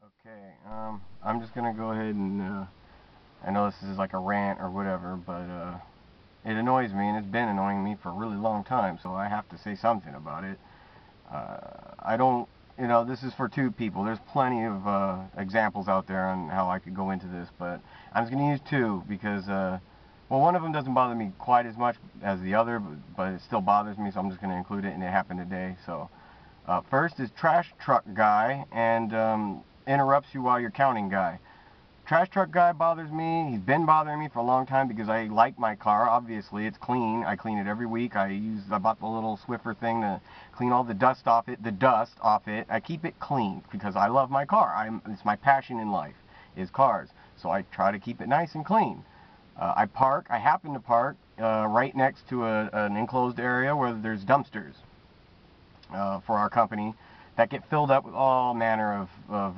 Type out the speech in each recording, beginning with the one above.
Okay, I'm just gonna go ahead and, I know this is like a rant or whatever, but, it annoys me, and it's been annoying me for a really long time, so I have to say something about it. I don't, this is for two people. There's plenty of, examples out there on how I could go into this, but I'm just gonna use two because, well, one of them doesn't bother me quite as much as the other, but it still bothers me, so I'm just gonna include it, and it happened today, so. First is trash truck guy, and, interrupts you while you're counting guy. Trash truck guy bothers me. He's been bothering me for a long time because I like my car. Obviously, it's clean. I clean it every week. I bought the little Swiffer thing to clean all the dust off it. I keep it clean because I love my car. It's my passion in life, is cars. So I try to keep it nice and clean. I happen to park right next to an enclosed area where there's dumpsters for our company that get filled up with all manner of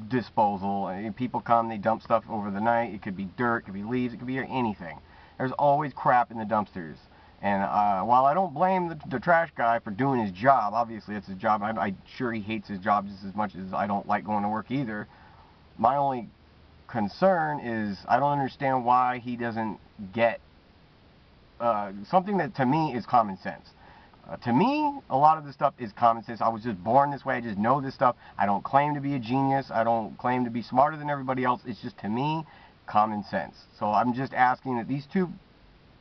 disposal. People come, they dump stuff over the night. It could be dirt, it could be leaves, it could be anything. There's always crap in the dumpsters. And while I don't blame the trash guy for doing his job, obviously it's his job. I'm sure he hates his job just as much as I don't like going to work either. My only concern is I don't understand why he doesn't get something that to me is common sense. To me, a lot of this stuff is common sense. I was just born this way. I just know this stuff. I don't claim to be a genius. I don't claim to be smarter than everybody else. It's just, to me, common sense. So I'm just asking that these two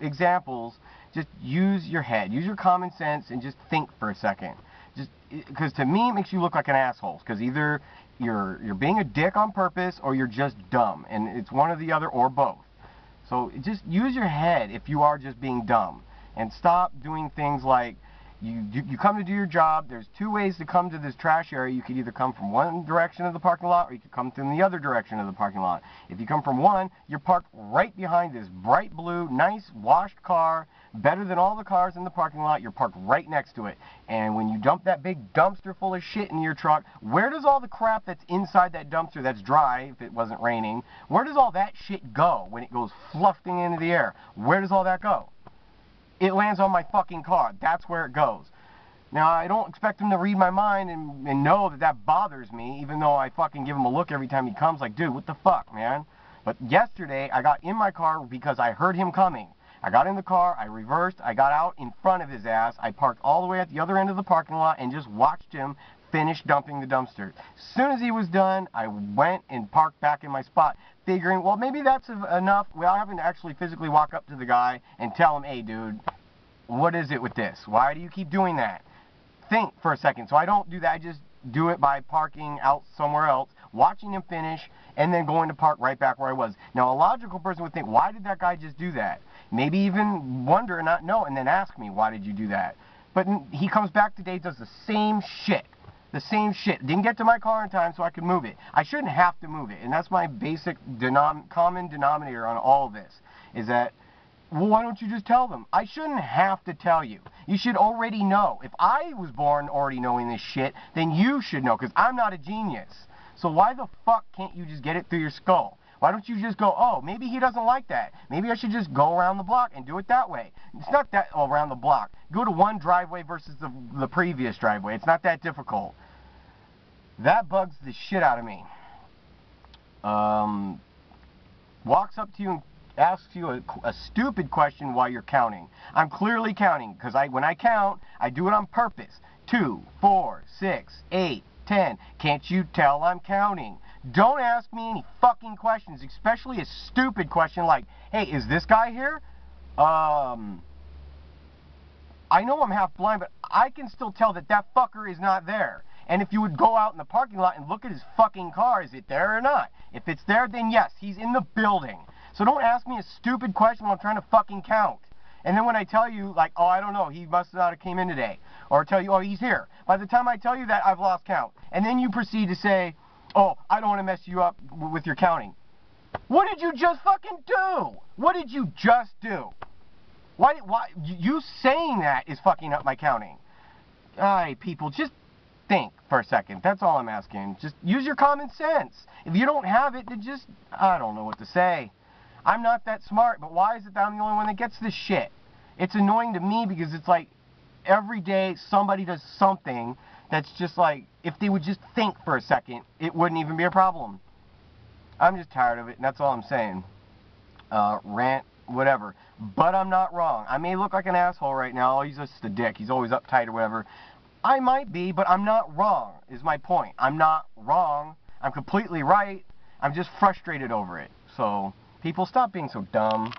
examples, just use your head. Use your common sense and just think for a second. Just because to me, it makes you look like an asshole. Because either you're being a dick on purpose or you're just dumb. And it's one or the other or both. So just use your head if you are just being dumb. And stop doing things like, you come to do your job. There's two ways to come to this trash area. You could either come from one direction of the parking lot or you could come from the other direction of the parking lot. If you come from one, you're parked right behind this bright blue, nice washed car, better than all the cars in the parking lot. You're parked right next to it. And when you dump that big dumpster full of shit in your truck, where does all the crap that's inside that dumpster that's dry, if it wasn't raining, where does all that shit go when it goes fluffing into the air? Where does all that go? It lands on my fucking car. That's where it goes. Now, I don't expect him to read my mind and know that that bothers me, even though I fucking give him a look every time he comes like, dude, what the fuck, man? But yesterday, I got in my car because I heard him coming. I got in the car, I reversed, I got out in front of his ass, I parked all the way at the other end of the parking lot and just watched him finish dumping the dumpster. As soon as he was done, I went and parked back in my spot, figuring, well, maybe that's enough. Well, I haven't actually physically walk up to the guy and tell him, hey, dude, what is it with this? Why do you keep doing that? Think for a second. So I don't do that. I just do it by parking out somewhere else, watching him finish, and then going to park right back where I was. Now, a logical person would think, why did that guy just do that? Maybe even wonder and not know, and then ask me, why did you do that? But he comes back today, does the same shit. The same shit. Didn't get to my car in time so I could move it. I shouldn't have to move it. And that's my basic common denominator on all of this, is that, well, why don't you just tell them? I shouldn't have to tell you. You should already know. If I was born already knowing this shit, then you should know, because I'm not a genius. So why the fuck can't you just get it through your skull? Why don't you just go, oh, maybe he doesn't like that. Maybe I should just go around the block and do it that way. It's not that, oh, around the block. Go to one driveway versus the previous driveway. It's not that difficult. That bugs the shit out of me. Walks up to you and asks you a stupid question while you're counting. I'm clearly counting, because when I count, I do it on purpose. 2, 4, 6, 8, 10. Can't you tell I'm counting? Don't ask me any fucking questions, especially a stupid question like, hey, is this guy here? I know I'm half blind, but I can still tell that that fucker is not there. And if you would go out in the parking lot and look at his fucking car, is it there or not? If it's there, then yes, he's in the building. So don't ask me a stupid question while I'm trying to fucking count. And then when I tell you, like, oh, I don't know, he must not have came in today. Or tell you, oh, he's here. By the time I tell you that, I've lost count. And then you proceed to say, oh, I don't want to mess you up with your counting. What did you just fucking do? What did you just do? Why you saying that is fucking up my counting. Alright, people, just think for a second. That's all I'm asking. Just use your common sense. If you don't have it, then just, I don't know what to say. I'm not that smart, but why is it that I'm the only one that gets this shit? It's annoying to me because it's like every day somebody does something that's just like, if they would just think for a second, it wouldn't even be a problem. I'm just tired of it, and that's all I'm saying. Rant, whatever. But I'm not wrong. I may look like an asshole right now. Oh, he's just a dick. He's always uptight or whatever. I might be, but I'm not wrong, is my point. I'm not wrong. I'm completely right. I'm just frustrated over it. So, people, stop being so dumb.